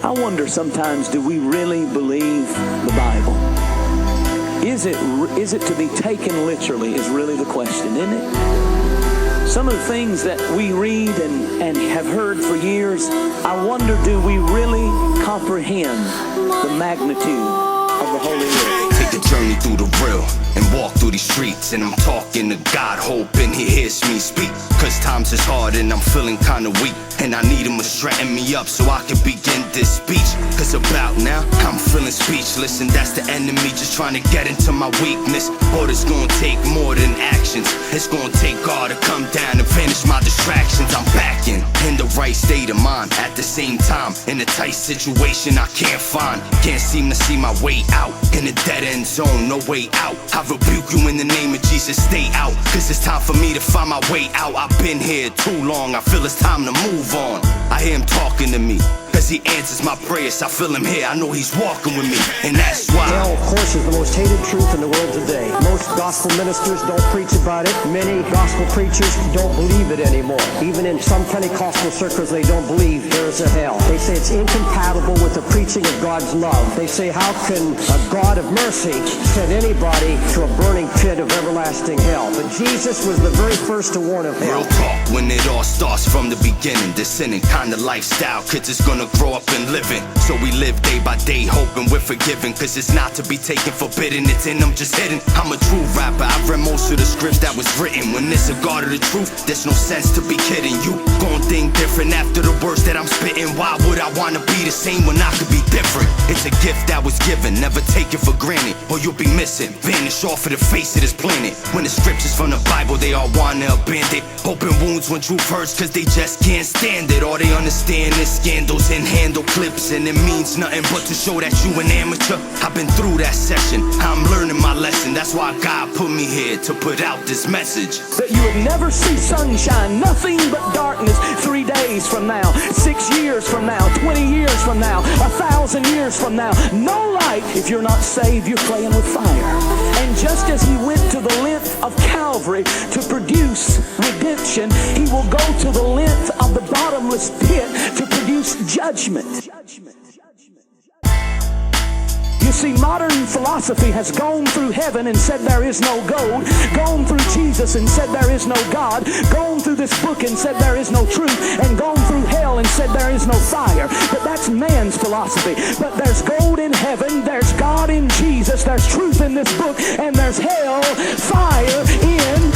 I wonder sometimes, do we really believe the Bible? Is it to be taken literally is really the question, isn't it? Some of the things that we read and have heard for years, I wonder, do we really comprehend the magnitude of the Holy Word? Take a journey through the real and walk through these streets, and I'm talking to God, hoping He hears me speak. Cause times is hard and I'm feeling kinda weak, and I need Him to straighten me up so I can begin this speech. Cause about now, I'm feeling speechless, and that's the enemy just trying to get into my weakness. But it's gonna take more than actions. It's gonna take God to come down and vanish my distractions. I'm back in the right state of mind. At the same time, in a tight situation I can't find. Can't seem to see my way out. In a dead end zone, no way out. I rebuke you in the name of Jesus, stay out. Cause it's time for me to find my way out. I've been here too long, I feel it's time to move on. I hear Him talking to me, cause He answers my prayers. I feel Him here, I know He's walking with me, and that's why. Hell, of course, is the most hated truth in the world today. Most gospel ministers don't preach about it. Many gospel preachers don't believe it anymore. Even in some Pentecostal circles, they don't believe there's a hell. They say it's incompatible with the preaching of God's love. They say, how can a God of mercy send anybody to a burning pit of everlasting hell? But Jesus was the very first to warn of hell. Real talk, when it all starts from the beginning. This sinning kind of lifestyle, kids is gonna grow up and live it. So we live day by day, hoping we're forgiven. Cause it's not to be taken forbidden, it's in them just hidden. I'm a true rapper, I've read most of the scripts that was written. When it's a God of the truth, there's no sense to be kidding. You gon' think different after the words that I'm spitting. Why would I wanna be the same when I could be different? It's a gift that was given, never take it for granted, or you'll be missing, vanish off of the face of this planet. When the scriptures from the Bible, they all wanna abandon. Open wounds when truth hurts, cause they just can't stand it. All they understand is scandals and handle clips, and it means nothing but to show that you an amateur. I've been through that session, I'm learning my lesson. That's why God put me here, to put out this message. That you would never see sunshine, nothing but darkness 3 days from now, 6 years from now, 20 years from now, 1,000 years from now. No light. If you're not saved, you're playing with fire. And just as He went to the length of Calvary to produce redemption, He will go to the length of the bottomless pit to produce judgment. You see, modern philosophy has gone through heaven and said there is no gold, gone through Jesus and said there is no God, gone through this book and said there is no truth, and gone through hell and said there is no fire. But that's man's philosophy. But there's gold in heaven, there's God in Jesus, there's truth in this book, and there's hell, fire in